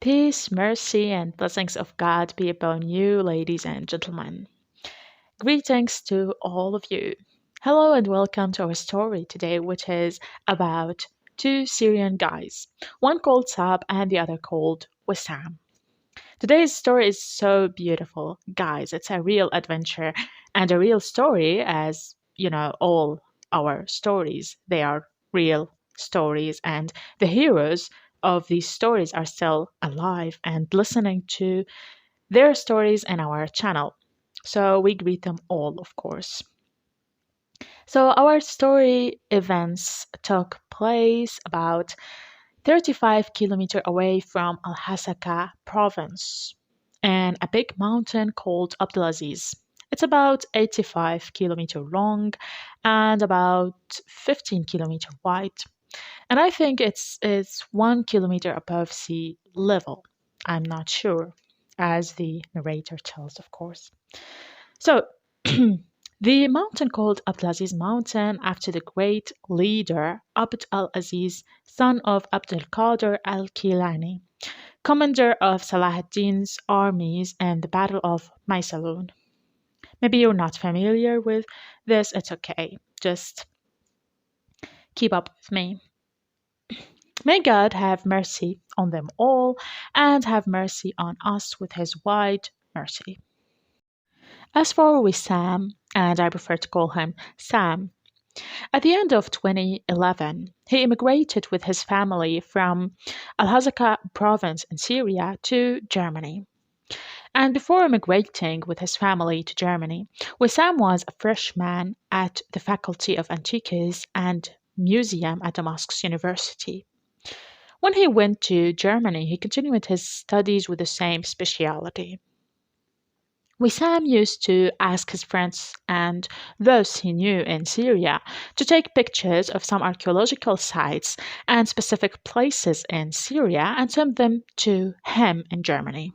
Peace, mercy, and blessings of God be upon you, ladies and gentlemen. Greetings to all of you. Hello and welcome to our story today, which is about two Syrian guys, one called Saab and the other called Wissam. Today's story is so beautiful. Guys, it's a real adventure and a real story, as you know, all our stories. They are real stories, and the heroes of these stories are still alive and listening to their stories in our channel. So we greet them all, of course. So our story events took place about 35 kilometers away from Al-Hasaka province and a big mountain called Abdulaziz. It's about 85 kilometers long and about 15 kilometers wide. And I think it's 1 kilometer above sea level. I'm not sure, as the narrator tells, of course. So the mountain called Abdulaziz Mountain after the great leader Abd al-Aziz, son of Abd al-Qadir al-Kilani, commander of Salah ad-Din's armies in the Battle of Maysalun. Maybe you're not familiar with this, it's okay. Just keep up with me. May God have mercy on them all and have mercy on us with his wide mercy. As for Wissam, and I prefer to call him Sam, at the end of 2011, he immigrated with his family from Al-Hazaka province in Syria to Germany. And before immigrating with his family to Germany, Wissam was a freshman at the Faculty of Antiques and Museum at Damascus University. When he went to Germany, he continued his studies with the same specialty. Wissam used to ask his friends and those he knew in Syria to take pictures of some archaeological sites and specific places in Syria and send them to him in Germany.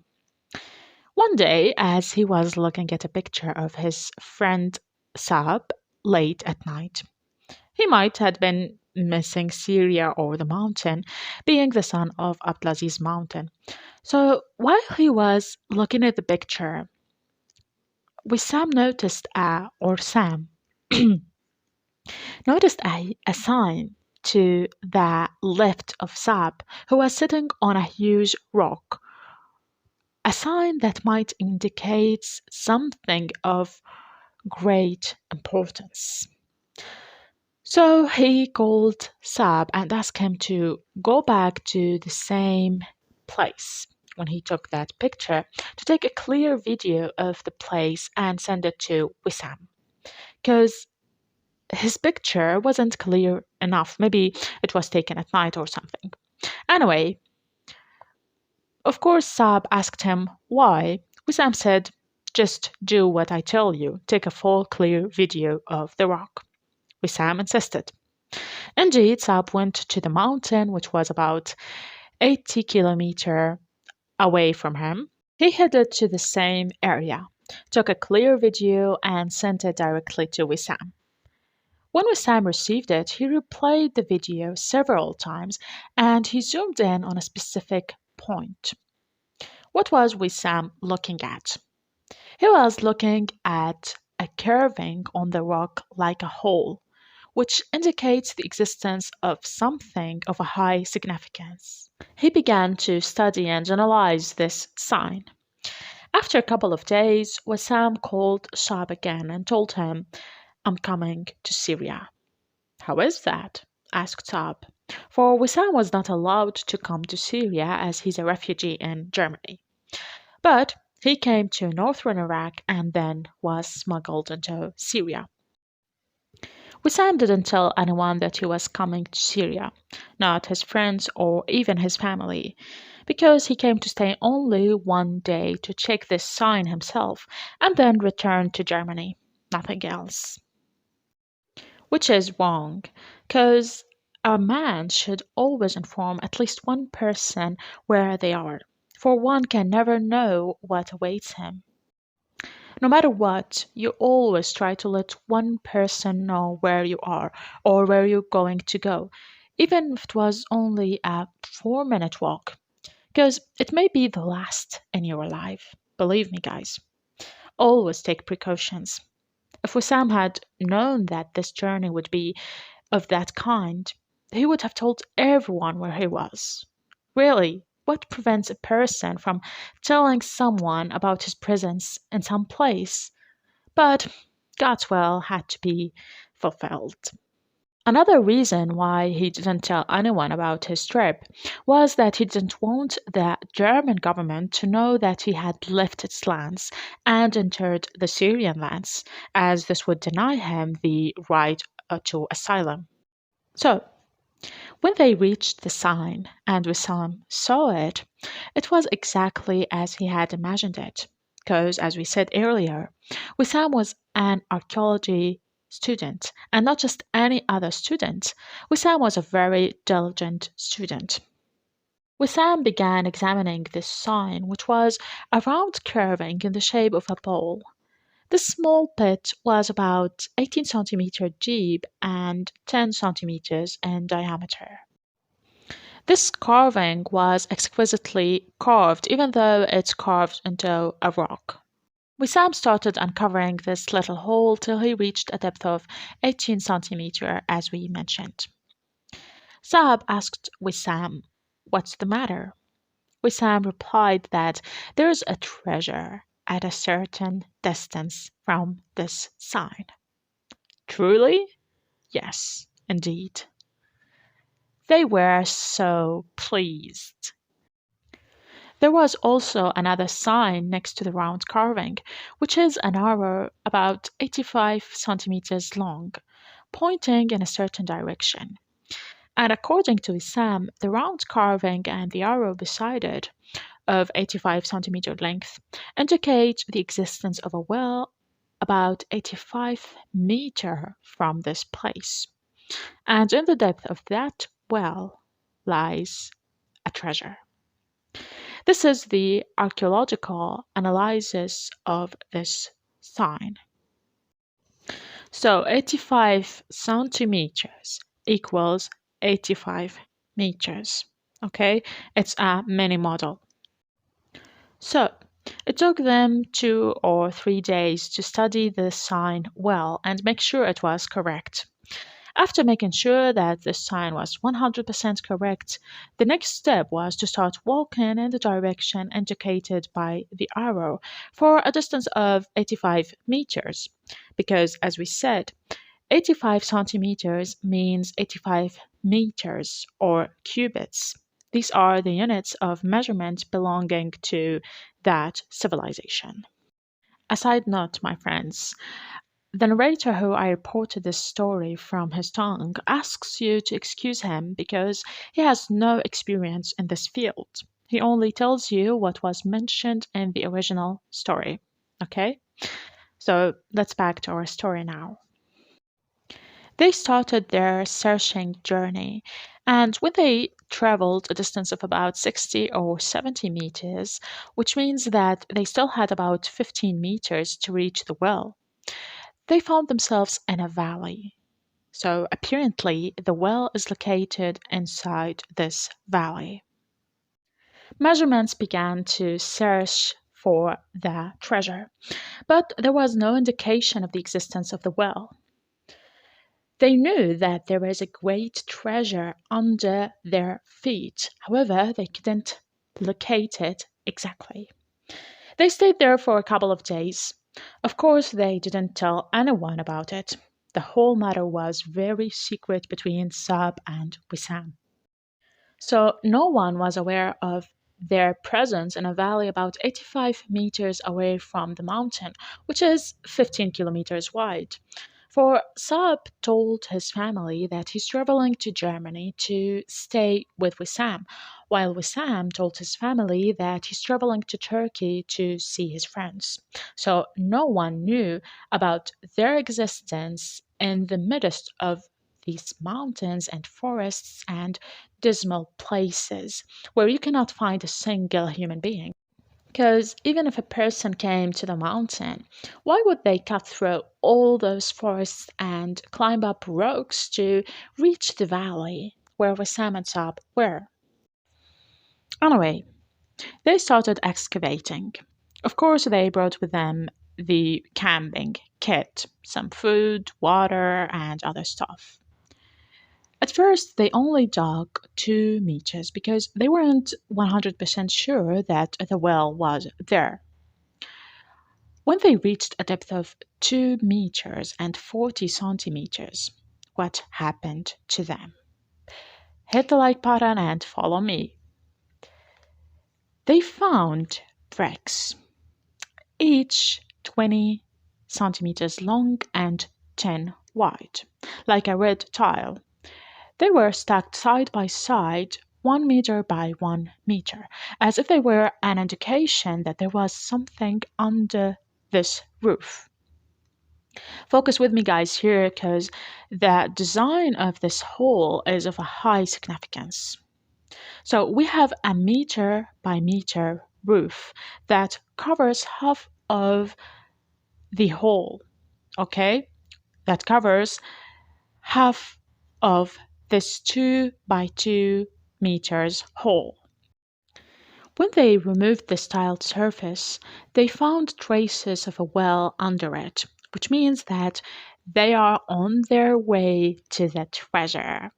One day, as he was looking at a picture of his friend Saab late at night, he might have been missing Syria or the mountain, being the son of Abdulaziz Mountain. So while he was looking at the picture, Wissam noticed or Sam noticed a sign to the left of Saab, who was sitting on a huge rock, a sign that might indicate something of great importance. So he called Saab and asked him to go back to the same place when he took that picture to take a clear video of the place and send it to Wissam. Because his picture wasn't clear enough. Maybe it was taken at night or something. Anyway, of course, Saab asked him why. Wissam said, just do what I tell you. Take a full clear video of the rock. Wissam insisted. Indeed, Saab went to the mountain, which was about 80 kilometers away from him. He headed to the same area, took a clear video, and sent it directly to Wissam. When Wissam received it, he replayed the video several times and he zoomed in on a specific point. What was Wissam looking at? He was looking at a curving on the rock like a hole, which indicates the existence of something of a high significance. He began to study and analyze this sign. After a couple of days, Wissam called Saab again and told him, I'm coming to Syria. How is that? Asked Saab. For Wissam was not allowed to come to Syria as he's a refugee in Germany. But he came to northern Iraq and then was smuggled into Syria. Wissam didn't tell anyone that he was coming to Syria, not his friends or even his family, because he came to stay only one day to check this sign himself and then return to Germany. Nothing else. Which is wrong, because a man should always inform at least one person where they are, for one can never know what awaits him. No matter what, you always try to let one person know where you are or where you're going to go, even if it was only a 4-minute walk. because it may be the last in your life. Believe me, guys, always take precautions. If Wissam had known that this journey would be of that kind, he would have told everyone where he was. Really, what prevents a person from telling someone about his presence in some place? But God's will had to be fulfilled. Another reason why he didn't tell anyone about his trip was that he didn't want the German government to know that he had left its lands and entered the Syrian lands, as this would deny him the right to asylum. So, when they reached the sign and Wissam saw it, it was exactly as he had imagined it. Because, as we said earlier, Wissam was an archaeology student, and not just any other student. Wissam was a very diligent student. Wissam began examining this sign, which was a round carving in the shape of a bowl. This small pit was about 18 centimeters deep and 10 centimeters in diameter. This carving was exquisitely carved, even though it's carved into a rock. Wissam started uncovering this little hole till he reached a depth of 18 centimeters, as we mentioned. Saab asked Wissam, "What's the matter?" Wissam replied that there's a treasure at a certain distance from this sign. Truly? Yes, indeed. They were so pleased. There was also another sign next to the round carving, which is an arrow about 85 centimeters long, pointing in a certain direction. And according to Wissam, the round carving and the arrow beside it, of 85 centimeter length, indicate the existence of a well about 85 meter from this place. And in the depth of that well lies a treasure. This is the archaeological analysis of this sign. So 85 centimeters equals 85 meters. Okay, it's a mini model. So it took them 2 or 3 days to study the sign well and make sure it was correct. After making sure that the sign was 100% correct, the next step was to start walking in the direction indicated by the arrow for a distance of 85 meters. Because, as we said, 85 centimeters means 85 meters or cubits. These are the units of measurement belonging to that civilization. A side note, my friends, the narrator who I reported this story from his tongue asks you to excuse him because he has no experience in this field. He only tells you what was mentioned in the original story. Okay? So let's back to our story now. They started their searching journey, and when they traveled a distance of about 60 or 70 meters, which means that they still had about 15 meters to reach the well, they found themselves in a valley. So apparently, the well is located inside this valley. Measurements began to search for the treasure, but there was no indication of the existence of the well. They knew that there was a great treasure under their feet. However, they couldn't locate it exactly. They stayed there for a couple of days. Of course, they didn't tell anyone about it. The whole matter was very secret between Saab and Wissam. So no one was aware of their presence in a valley about 85 meters away from the mountain, which is 15 kilometers wide. For Saab told his family that he's traveling to Germany to stay with Wissam, while Wissam told his family that he's traveling to Turkey to see his friends. So no one knew about their existence in the midst of these mountains and forests and dismal places where you cannot find a single human being. Because even if a person came to the mountain, why would they cut through all those forests and climb up rocks to reach the valley where Wissam and Saab were? Anyway, They started excavating. Of course, they brought with them the camping kit, some food, water, and other stuff. At first, they only dug 2 meters because they weren't 100% sure that the well was there. When they reached a depth of 2 meters and 40 centimeters, what happened to them? Hit the like button and follow me. They found bricks, each 20 centimeters long and 10 wide, like a red tile. They were stacked side by side, 1 meter by 1 meter, as if they were an indication that there was something under this roof. Focus with me, guys, here because the design of this hole is of a high significance. So we have a meter by meter roof that covers half of the hole, okay? That covers half of this 2 by 2 meters hole. When they removed this tiled surface, they found traces of a well under it, which means that they are on their way to the treasure.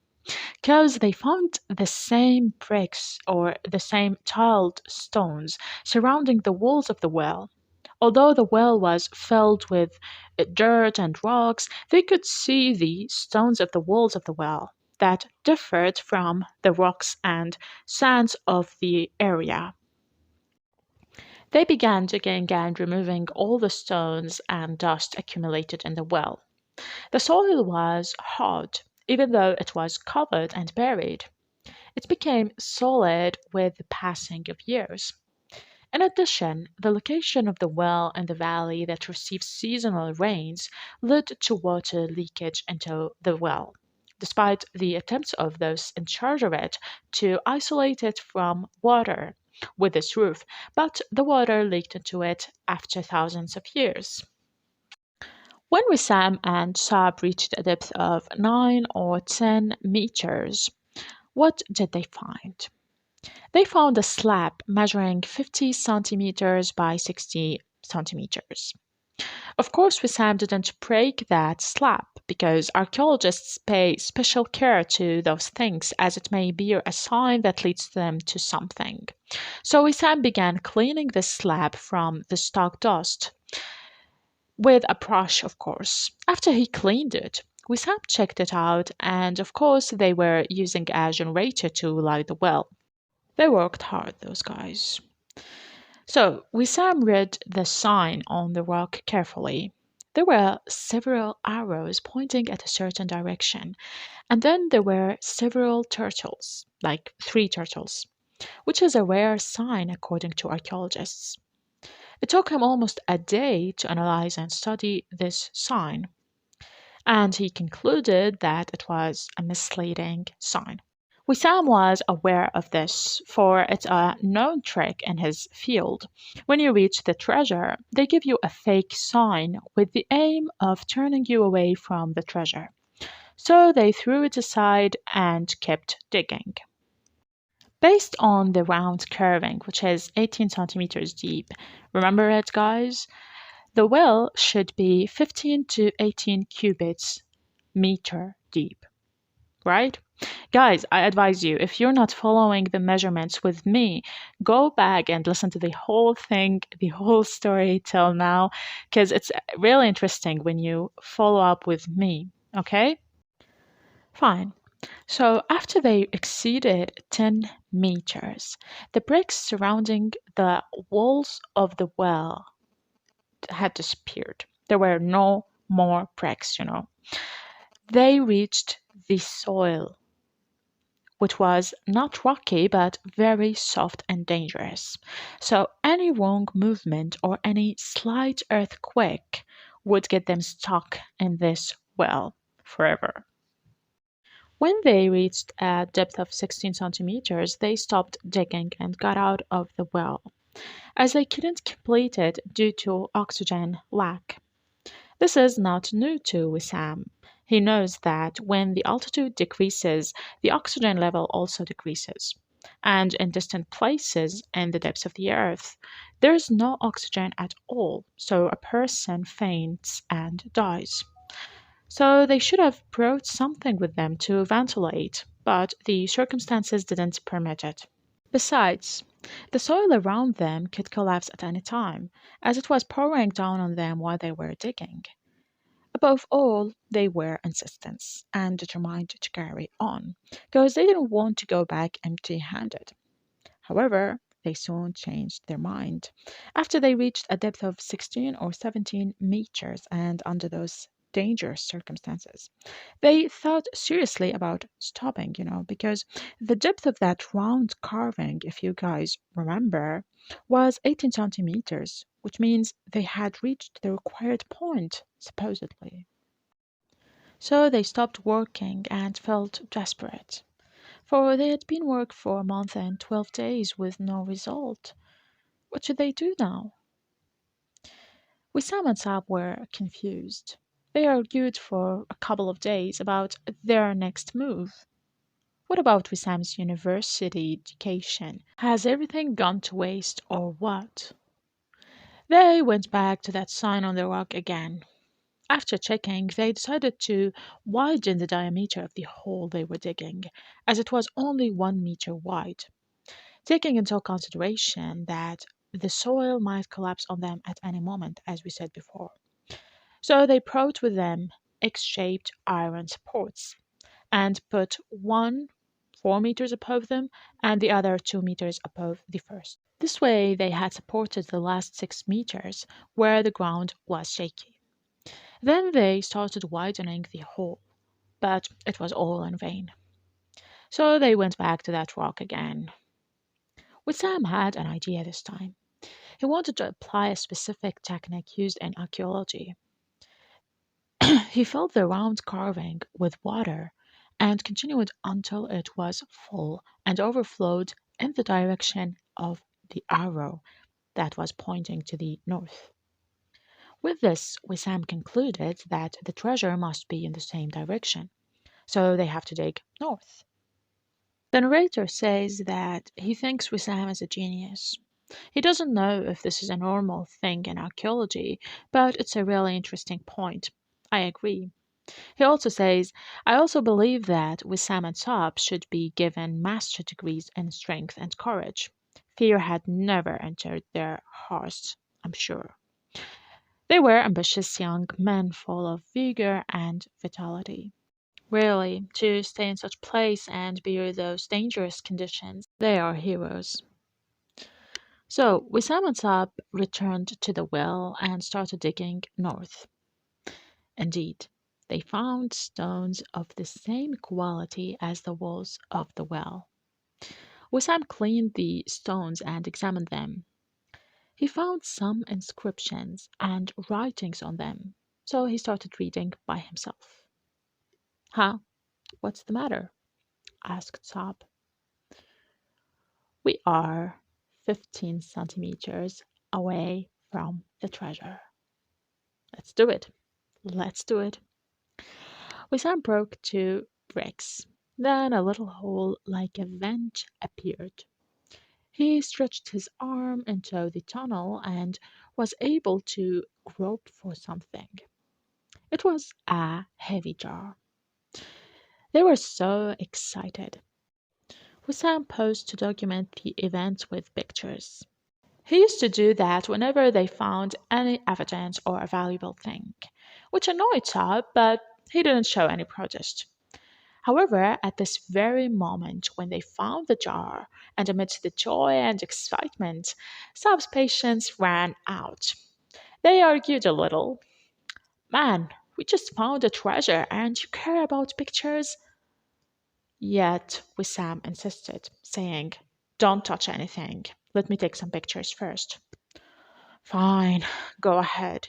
Because they found the same bricks or the same tiled stones surrounding the walls of the well. Although the well was filled with dirt and rocks, they could see the stones of the walls of the well that differed from the rocks and sands of the area. They began digging and removing all the stones and dust accumulated in the well. The soil was hard, even though it was covered and buried. It became solid with the passing of years. In addition, the location of the well in the valley that receives seasonal rains led to water leakage into the well, despite the attempts of those in charge of it to isolate it from water with this roof, but the water leaked into it after thousands of years. When Wissam and Saab reached a depth of 9 or 10 meters, what did they find? They found a slab measuring 50 centimeters by 60 centimeters. Of course, Wissam didn't break that slab because archaeologists pay special care to those things as it may be a sign that leads them to something. So Wissam began cleaning the slab from the stock dust with a brush, of course. After he cleaned it, Wissam checked it out, and of course, they were using a generator to light the well. They worked hard, those guys. So Wissam read the sign on the rock carefully. There were several arrows pointing at a certain direction, and then there were several turtles, like 3 turtles, which is a rare sign according to archaeologists. It took him almost a day to analyze and study this sign, and he concluded that it was a misleading sign. Wissam was aware of this, for it's a known trick in his field. When you reach the treasure, they give you a fake sign with the aim of turning you away from the treasure. So they threw it aside and kept digging. Based on the round curving, which is 18 centimeters deep, remember it, guys? The well should be 15 to 18 cubits meter deep, right? Guys, I advise you, if you're not following the measurements with me, go back and listen to the whole thing, the whole story till now, because it's really interesting when you follow up with me, okay? Fine. So after they exceeded 10 meters, the bricks surrounding the walls of the well had disappeared. There were no more bricks. They reached the soil, which was not rocky but very soft and dangerous. So any wrong movement or any slight earthquake would get them stuck in this well forever. When they reached a depth of 16 centimeters, they stopped digging and got out of the well, as they couldn't complete it due to oxygen lack. This is not new to Wissam. He knows that when the altitude decreases, the oxygen level also decreases. and in distant places in the depths of the earth, there's no oxygen at all, so a person faints and dies. So they should have brought something with them to ventilate, but the circumstances didn't permit it. Besides, the soil around them could collapse at any time, as it was pouring down on them while they were digging. Above all, they were insistent and determined to carry on, because they didn't want to go back empty handed. However, they soon changed their mind. After they reached a depth of 16 or 17 meters and under those dangerous circumstances, they thought seriously about stopping, because the depth of that round carving, if you guys remember, was 18 centimeters, which means they had reached the required point, supposedly. So they stopped working and felt desperate, for they had been working for a month and 12 days with no result. What should they do now? Wissam and Saab were confused. They argued for a couple of days about their next move. What about Wissam's university education? Has everything gone to waste or what? They went back to that sign on the rock again. After checking, they decided to widen the diameter of the hole they were digging, as it was only 1 meter wide, taking into consideration that the soil might collapse on them at any moment, as we said before. So they brought with them X shaped iron supports and put one 4 meters above them and the other 2 meters above the first. This way, they had supported the last 6 meters where the ground was shaky. Then they started widening the hole, but it was all in vain. So they went back to that rock again. Wissam had an idea this time. He wanted to apply a specific technique used in archaeology. He filled the round carving with water and continued until it was full and overflowed in the direction of the arrow that was pointing to the north. With this, Wissam concluded that the treasure must be in the same direction, so they have to dig north. The narrator says that he thinks Wissam is a genius. He doesn't know if this is a normal thing in archaeology, but it's a really interesting point. I agree. He also says, I also believe that Wissam and Saab should be given master degrees in strength and courage. Fear had never entered their hearts, I'm sure. They were ambitious young men full of vigor and vitality. Really, to stay in such place and bear those dangerous conditions, they are heroes. So, Wissam and Saab returned to the well and started digging north. Indeed, they found stones of the same quality as the walls of the well. Wissam cleaned the stones and examined them. He found some inscriptions and writings on them, so he started reading by himself. Huh? What's the matter? Asked Saab. We are 15 centimeters away from the treasure. Let's do it. Let's do it. Wissam broke 2 bricks. Then a little hole like a vent appeared. He stretched his arm into the tunnel and was able to grope for something. It was a heavy jar. They were so excited. Wissam paused to document the event with pictures. He used to do that whenever they found any evidence or a valuable thing, which annoyed Saab, but he didn't show any protest. However, at this very moment when they found the jar, and amidst the joy and excitement, Saab's patience ran out. They argued a little. Man, we just found a treasure and you care about pictures? Yet Wissam insisted, saying, Don't touch anything. Let me take some pictures first. Fine, go ahead.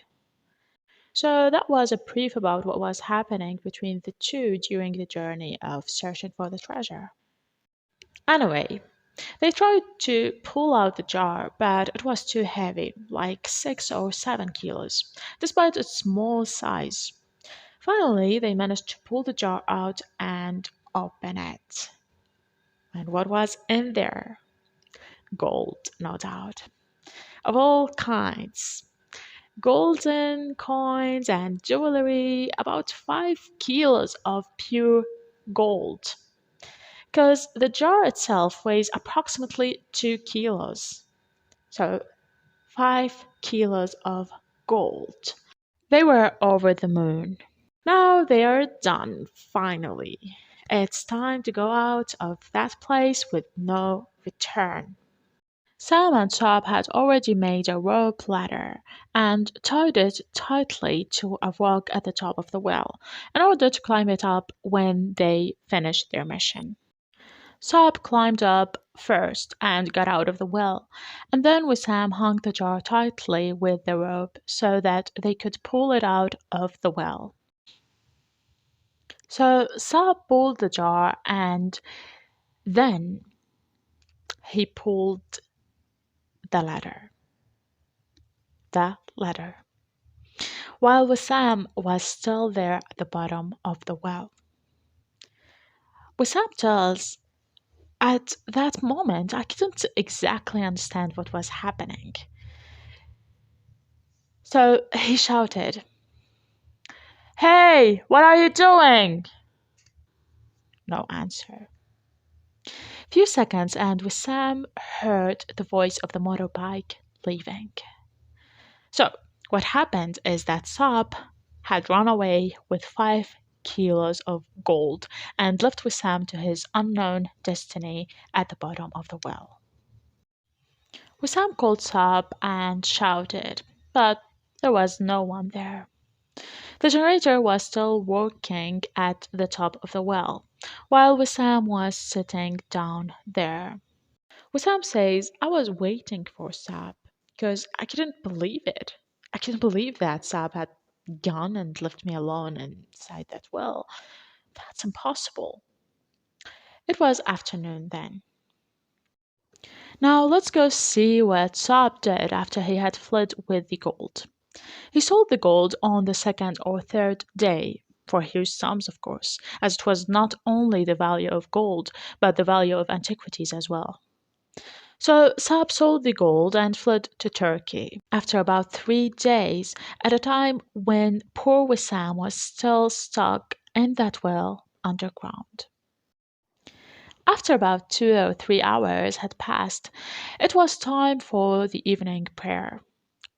So that was a brief about what was happening between the two during the journey of searching for the treasure. Anyway, they tried to pull out the jar, but it was too heavy, like 6 or 7 kilos, despite its small size. Finally, they managed to pull the jar out and open it. And what was in there? Gold, no doubt, of all kinds. Golden coins and jewelry, about 5 kilos of pure gold. Because the jar itself weighs approximately 2 kilos. So 5 kilos of gold. They were over the moon. Now they are done, finally. It's time to go out of that place with no return. Sam and Saab had already made a rope ladder and tied it tightly to a rock at the top of the well in order to climb it up when they finished their mission. Saab climbed up first and got out of the well, and then Wissam hung the jar tightly with the rope so that they could pull it out of the well. So Saab pulled the jar and then he pulled the ladder. The ladder. While Wissam was still there at the bottom of the well. Wissam tells, at that moment, I couldn't exactly understand what was happening. So he shouted, "Hey, what are you doing?" No answer. Few seconds and Wissam heard the voice of the motorbike leaving. So what happened is that Saab had run away with 5 kilos of gold and left Wissam to his unknown destiny at the bottom of the well. Wissam called Saab and shouted, but there was no one there. The generator was still working at the top of the well, while Wissam was sitting down there. Wissam says, I was waiting for Saab because I couldn't believe it. I couldn't believe that Saab had gone and left me alone inside that well. That's impossible. It was afternoon then. Now let's go see what Saab did after he had fled with the gold. He sold the gold on the second or third day, for huge sums, of course, as it was not only the value of gold, but the value of antiquities as well. So Saab sold the gold and fled to Turkey after about 3 days, at a time when poor Wissam was still stuck in that well underground. After about 2 or 3 hours had passed, it was time for the evening prayer,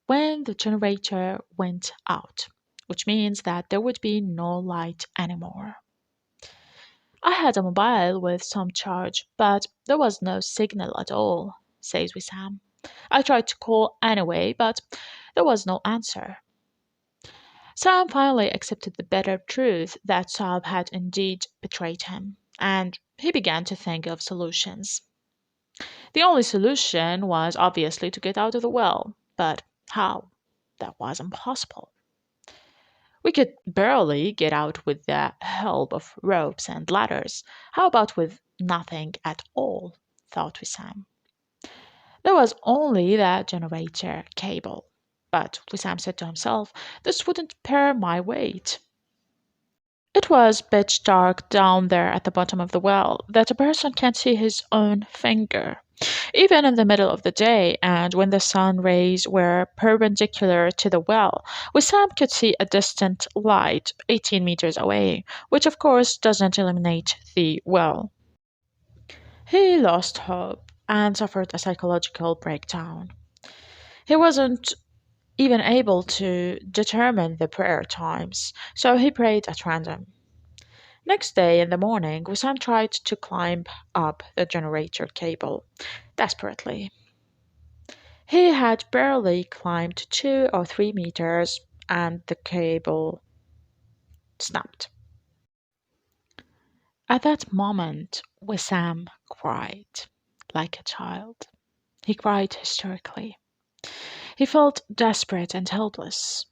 when the generator went out, which means that there would be no light anymore. I had a mobile with some charge, but there was no signal at all, says Wissam. I tried to call anyway, but there was no answer. Sam finally accepted the bitter truth that Saab had indeed betrayed him, and he began to think of solutions. The only solution was obviously to get out of the well, but how? That was impossible. We could barely get out with the help of ropes and ladders. How about with nothing at all? Thought Wissam. There was only the generator cable. But Wissam said to himself, this wouldn't bear my weight. It was pitch dark down there at the bottom of the well, that a person can't see his own finger. Even in the middle of the day, and when the sun rays were perpendicular to the well, Wissam could see a distant light 18 meters away, which of course doesn't illuminate the well. He lost hope and suffered a psychological breakdown. He wasn't even able to determine the prayer times, so he prayed at random. Next day in the morning, Wissam tried to climb up the generator cable desperately. He had barely climbed 2 or 3 meters and the cable snapped. At that moment, Wissam cried like a child. He cried hysterically. He felt desperate and helpless,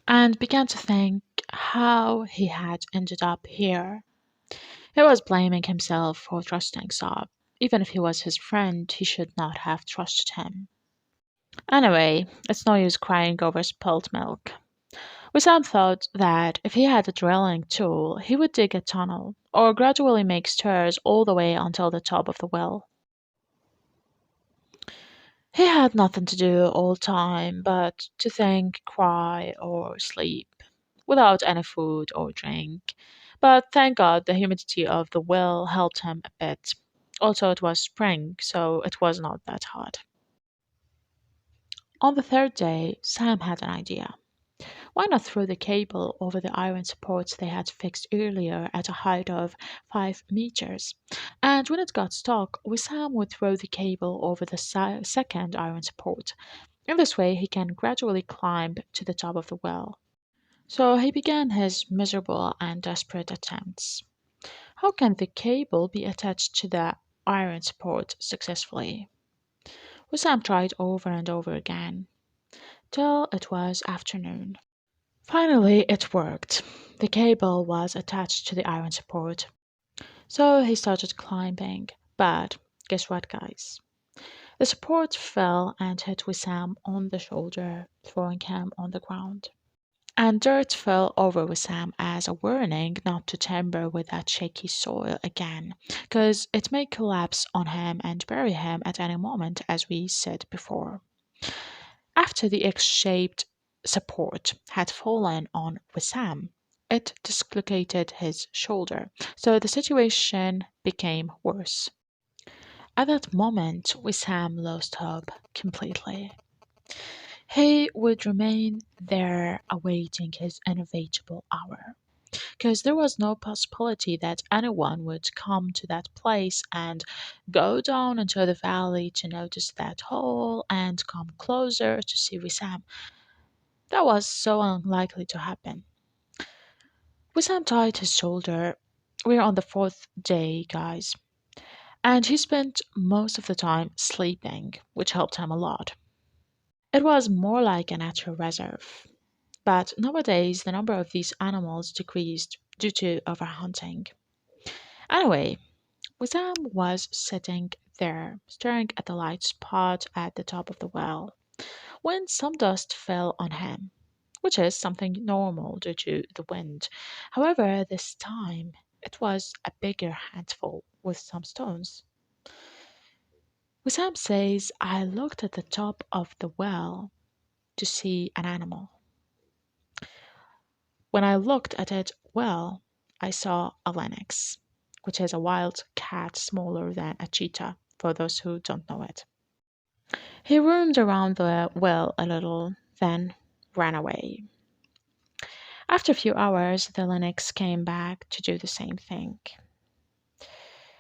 and began to think how he had ended up here. He was blaming himself for trusting Saab. Even if he was his friend, he should not have trusted him. Anyway, it's no use crying over spilt milk. Wissam thought that if he had a drilling tool, he would dig a tunnel or gradually make stairs all the way until the top of the well. He had nothing to do all time but to think, cry, or sleep, without any food or drink. But thank God the humidity of the well helped him a bit. Also, it was spring, so it was not that hot. On the third day, Sam had an idea. Why not throw the cable over the iron supports they had fixed earlier at a height of 5 meters? And when it got stuck, Wissam would throw the cable over the second iron support. In this way, he can gradually climb to the top of the well. So he began his miserable and desperate attempts. How can the cable be attached to the iron support successfully? Wissam tried over and over again, till it was afternoon. Finally, it worked. The cable was attached to the iron support. So he started climbing. But guess what, guys? The support fell and hit Wissam on the shoulder, throwing him on the ground. And dirt fell over Wissam as a warning not to tamper with that shaky soil again, because it may collapse on him and bury him at any moment, as we said before. After the X-shaped support had fallen on Wissam, it dislocated his shoulder, so the situation became worse. At that moment, Wissam lost hope completely. He would remain there awaiting his inevitable hour, because there was no possibility that anyone would come to that place and go down into the valley to notice that hole and come closer to see Wissam. That was so unlikely to happen. Wissam tied his shoulder. We're on the fourth day, guys, and he spent most of the time sleeping, which helped him a lot. It was more like a natural reserve. But nowadays, the number of these animals decreased due to overhunting. Anyway, Wissam was sitting there, staring at the light spot at the top of the well, when some dust fell on him, which is something normal due to the wind. However, this time it was a bigger handful with some stones. Wissam says, I looked at the top of the well to see an animal. When I looked at it well, I saw a lynx, which is a wild cat smaller than a cheetah, for those who don't know it. He roamed around the well a little, then ran away. After a few hours, the lynx came back to do the same thing.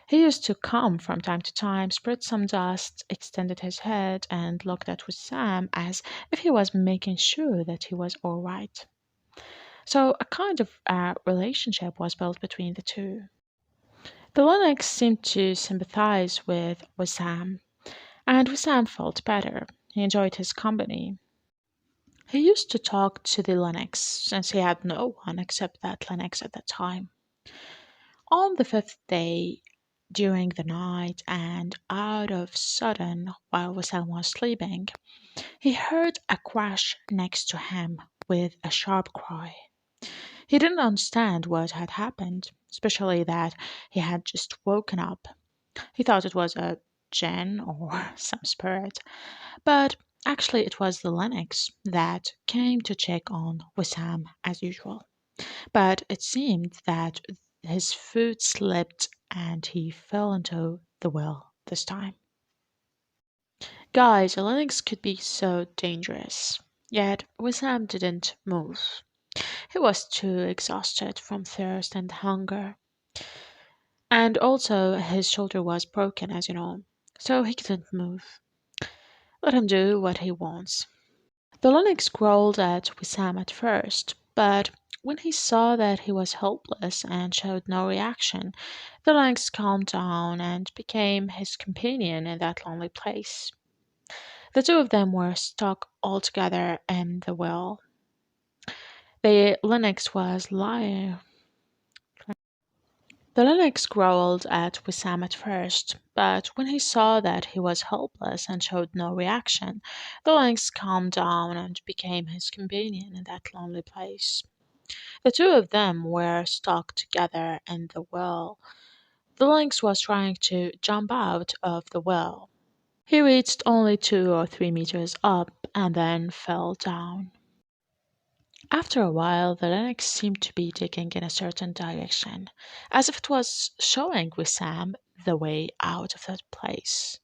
He used to come from time to time, spread some dust, extended his head, and looked at Wissam as if he was making sure that he was all right. So a kind of relationship was built between the two. The lynx seemed to sympathize with Wissam, and Wissam felt better. He enjoyed his company. He used to talk to the lynx, since he had no one except that lynx at that time. On the fifth day, during the night, and out of sudden, while Wissam was sleeping, he heard a crash next to him with a sharp cry. He didn't understand what had happened, especially that he had just woken up. He thought it was a jinn or some spirit, but actually it was the lynx that came to check on Wissam as usual. But it seemed that his foot slipped and he fell into the well this time. Guys, a lynx could be so dangerous. Yet Wissam didn't move. He was too exhausted from thirst and hunger. And also, his shoulder was broken, as you know, so he couldn't move. Let him do what he wants. The lynx growled at Wissam at first, but when he saw that he was helpless and showed no reaction, the lynx calmed down and became his companion in that lonely place. The two of them were stuck all together in the well. The lynx was lying The lynx growled at Wissam at first, but when he saw that he was helpless and showed no reaction, the lynx calmed down and became his companion in that lonely place. The two of them were stuck together in the well. The lynx was trying to jump out of the well. He reached only 2 or 3 meters up and then fell down. After a while, the lynx seemed to be digging in a certain direction, as if it was showing Wissam the way out of that place.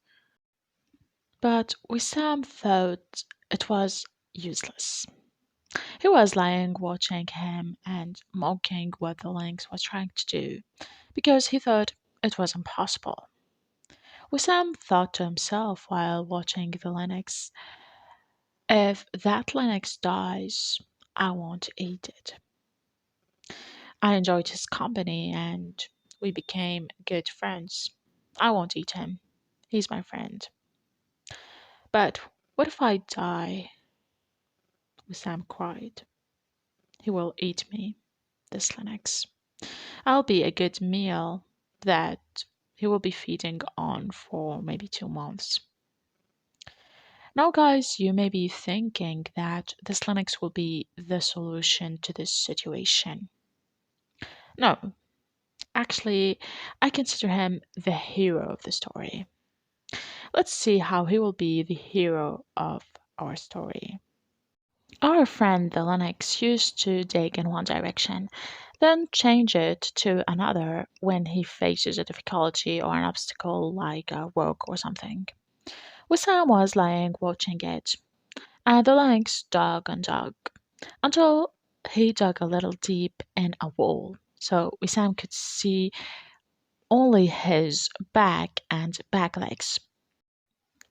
But Wissam thought it was useless. He was lying watching him and mocking what the lynx was trying to do, because he thought it was impossible. Wissam thought to himself while watching the lynx, if that lynx dies, I won't eat it. I enjoyed his company and we became good friends. I won't eat him. He's my friend. But what if I die? Wissam cried. He will eat me, this lynx. I'll be a good meal that he will be feeding on for maybe 2 months. Now, guys, you may be thinking that this Linux will be the solution to this situation. No, actually, I consider him the hero of the story. Let's see how he will be the hero of our story. Our friend the Linux used to dig in one direction, then change it to another when he faces a difficulty or an obstacle like a rock or something. Wissam was lying watching it, and the lynx dug and dug until he dug a little deep in a wall, so Wissam could see only his back and back legs.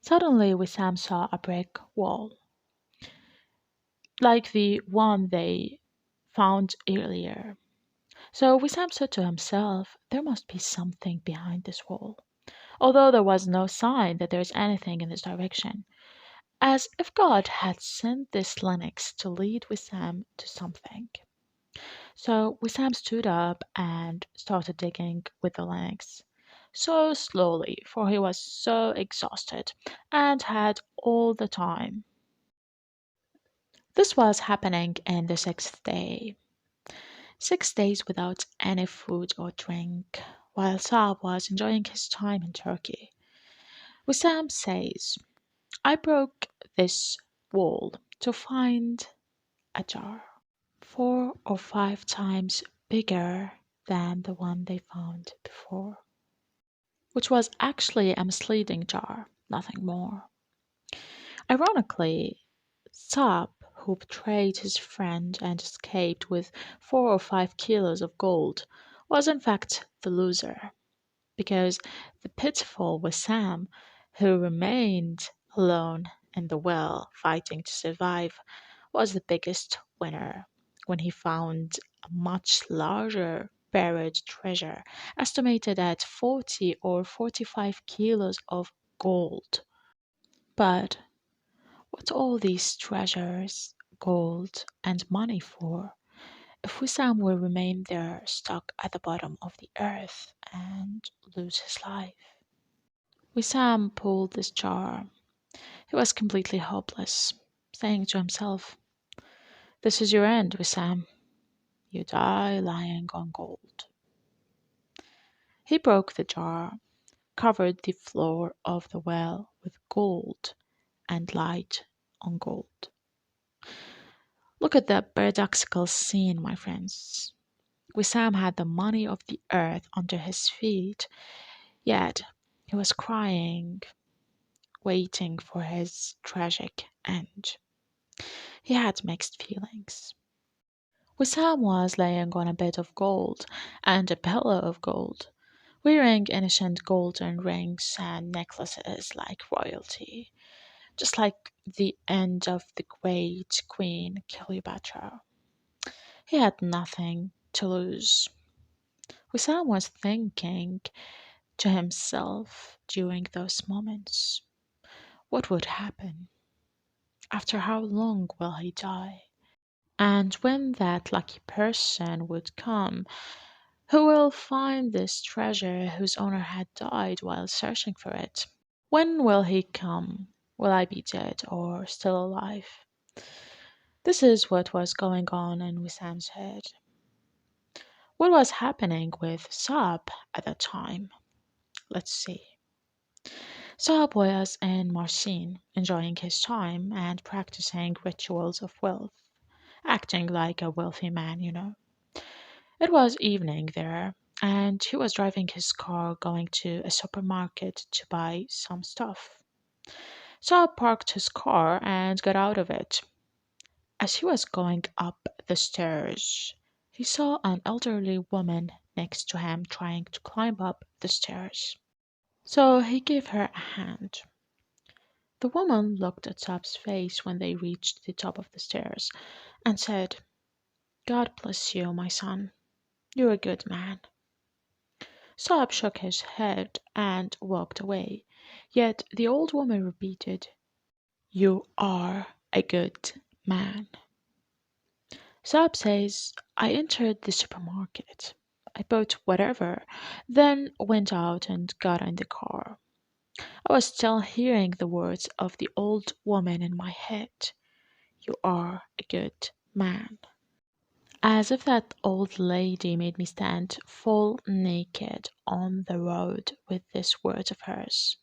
Suddenly, Wissam saw a brick wall, like the one they found earlier. So Wissam said to himself, there must be something behind this wall, although there was no sign that there is anything in this direction, as if God had sent this Lennox to lead Wissam to something. So Wissam stood up and started digging with the Lennox. So slowly, for he was so exhausted and had all the time. This was happening in the 6th day. 6 days without any food or drink, while Saab was enjoying his time in Turkey. Wissam says, I broke this wall to find a jar 4 or 5 times bigger than the one they found before, which was actually a misleading jar, nothing more. Ironically, Saab, who betrayed his friend and escaped with 4 or 5 kilos of gold, was in fact the loser, because the pitiful Wissam, who remained alone in the well fighting to survive, was the biggest winner when he found a much larger buried treasure, estimated at 40 or 45 kilos of gold. But what all these treasures, gold, and money for if Wissam will remain there stuck at the bottom of the earth and lose his life? Wissam pulled this jar. He was completely hopeless, saying to himself, this is your end, Wissam. You die lying on gold. He broke the jar, covered the floor of the well with gold, and lied on gold. Look at that paradoxical scene, my friends. Wissam had the money of the earth under his feet, yet he was crying, waiting for his tragic end. He had mixed feelings. Wissam was laying on a bed of gold and a pillow of gold, wearing ancient golden rings and necklaces like royalty, just like the end of the great Queen Cleopatra. He had nothing to lose. Wissam was thinking to himself during those moments, what would happen? After how long will he die? And when that lucky person would come, Who will find this treasure whose owner had died while searching for it? When will he come? Will I be dead or still alive? This is what was going on in Wissam's head. What was happening with Saab at that time? Let's see. Saab was in Marcin, enjoying his time and practicing rituals of wealth, acting like a wealthy man. It was evening there, and he was driving his car going to a supermarket to buy some stuff. Saab parked his car and got out of it. As he was going up the stairs, he saw an elderly woman next to him trying to climb up the stairs. So he gave her a hand. The woman looked at Saab's face when they reached the top of the stairs and said, God bless you, my son. You're a good man. Saab shook his head and walked away. Yet the old woman repeated, You are a good man. Saab says, I entered the supermarket. I bought whatever, then went out and got in the car. I was still hearing the words of the old woman in my head. You are a good man. As if that old lady made me stand full naked on the road with these words of hers.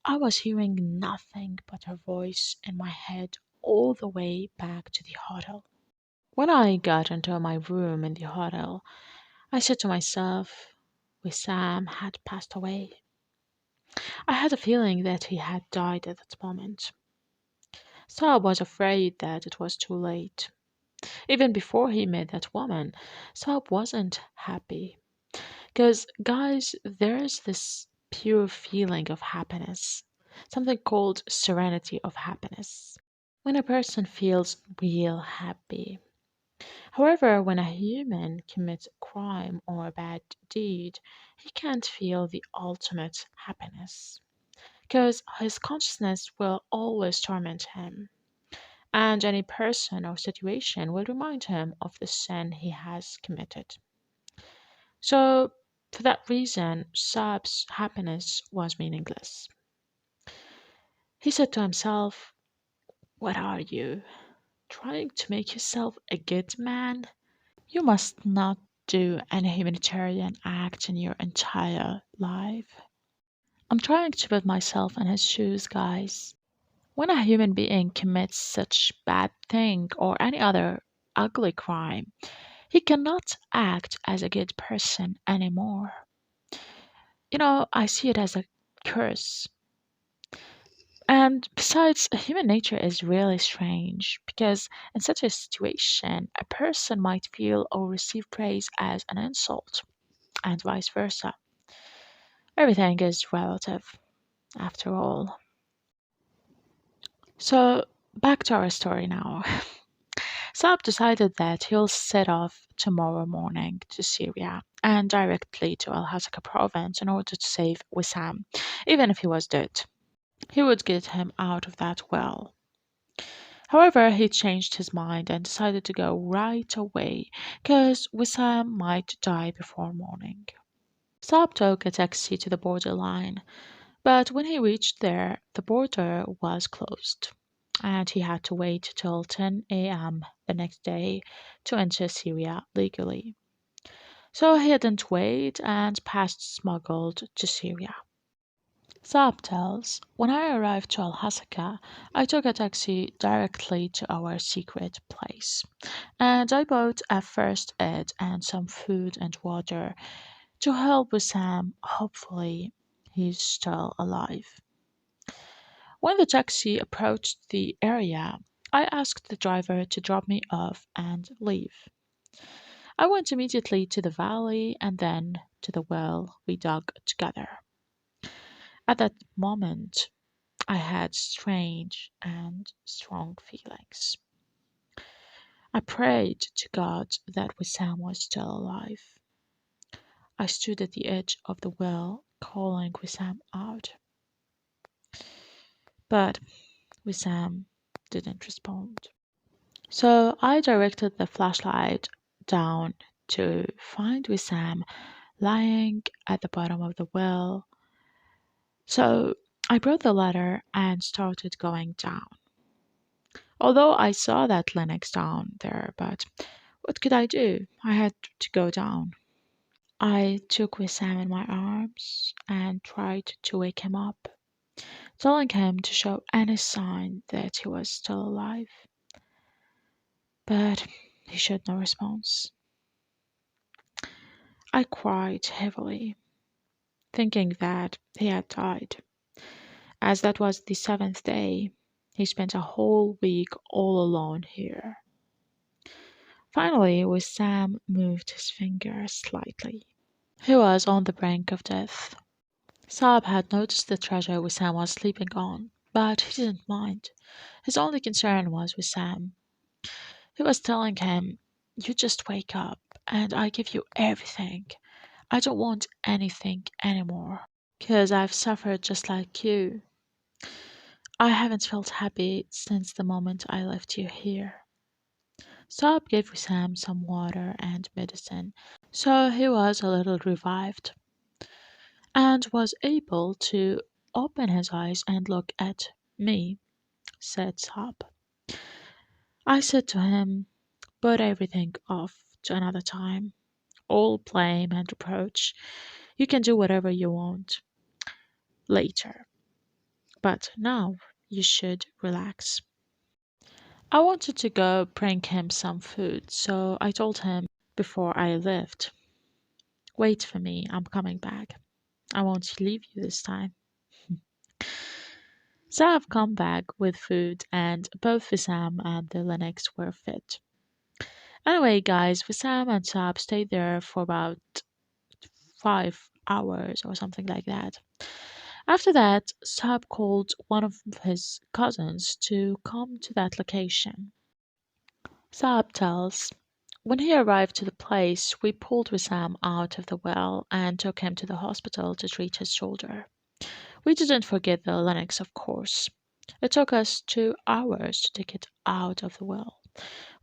I was hearing nothing but her voice in my head all the way back to the hotel. When I got into my room in the hotel, I said to myself, Wissam had passed away. I had a feeling that he had died at that moment. So I was afraid that it was too late. Even before he met that woman, Saab wasn't happy. Because, guys, there's this pure feeling of happiness, something called serenity of happiness, when a person feels real happy. However, when a human commits a crime or a bad deed, he can't feel the ultimate happiness, because his consciousness will always torment him, and any person or situation will remind him of the sin he has committed. So, for that reason, Saab's happiness was meaningless. He said to himself, What are you? Trying to make yourself a good man? You must not do any humanitarian act in your entire life. I'm trying to put myself in his shoes, guys. When a human being commits such bad thing or any other ugly crime, he cannot act as a good person anymore. I see it as a curse. And besides, human nature is really strange because in such a situation, a person might feel or receive praise as an insult, and vice versa. Everything is relative, after all. So, back to our story now. Saab decided that he'll set off tomorrow morning to Syria and directly to Al Hasaka province in order to save Wissam, even if he was dead. He would get him out of that well. However, he changed his mind and decided to go right away because Wissam might die before morning. Saab took a taxi to the borderline, but when he reached there, the border was closed, and he had to wait till 10 a.m. the next day to enter Syria legally. So he didn't wait and passed smuggled to Syria. Saab tells, when I arrived to Al Hasaka, I took a taxi directly to our secret place, and I bought a first aid and some food and water to help Wissam. Hopefully, he's still alive. When the taxi approached the area, I asked the driver to drop me off and leave. I went immediately to the valley and then to the well we dug together. At that moment, I had strange and strong feelings. I prayed to God that Wissam was still alive. I stood at the edge of the well, calling Wissam out. But Wissam didn't respond. So I directed the flashlight down to find Wissam lying at the bottom of the well. So I brought the ladder and started going down. Although I saw that Linux down there, but what could I do? I had to go down. I took Wissam in my arms and tried to wake him up, telling him to show any sign that he was still alive. But he showed no response. I cried heavily, thinking that he had died, as that was the seventh day. He spent a whole week all alone here. Finally, Wissam moved his finger slightly. He was on the brink of death. Saab had noticed the treasure Wissam was sleeping on, but he didn't mind. His only concern was Wissam. He was telling him, "You just wake up, and I give you everything. I don't want anything anymore, 'cause I've suffered just like you. I haven't felt happy since the moment I left you here." Saab gave Wissam some water and medicine, so he was a little revived and was able to open his eyes and look at me, said Saab. I said to him, "Put everything off to another time. All blame and reproach. You can do whatever you want later, but now you should relax." I wanted to go bring him some food, so I told him before I left, "Wait for me, I'm coming back. I won't leave you this time." So I've come back with food, and both Wissam and the Linux were fit. Anyway, guys, Wissam and Saab stayed there for about 5 hours or something like that. After that, Saab called one of his cousins to come to that location. Saab tells, "When he arrived to the place, we pulled Wissam out of the well and took him to the hospital to treat his shoulder. We didn't forget the Linux, of course. It took us 2 hours to take it out of the well.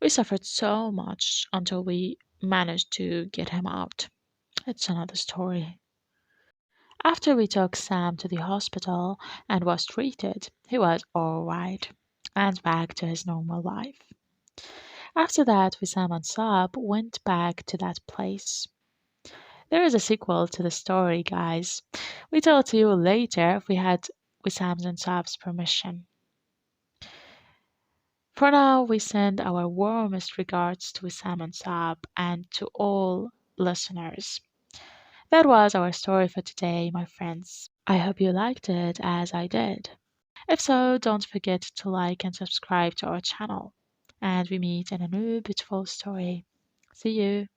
We suffered so much until we managed to get him out. It's another story." After we took Sam to the hospital and was treated, he was alright and back to his normal life. After that, Wissam and Saab went back to that place. There is a sequel to the story, guys. We tell it to you later if we had Wissam's and Saab's permission. For now, we send our warmest regards to Wissam and Saab and to all listeners. That was our story for today, my friends. I hope you liked it as I did. If so, don't forget to like and subscribe to our channel. And we meet in a new beautiful story. See you.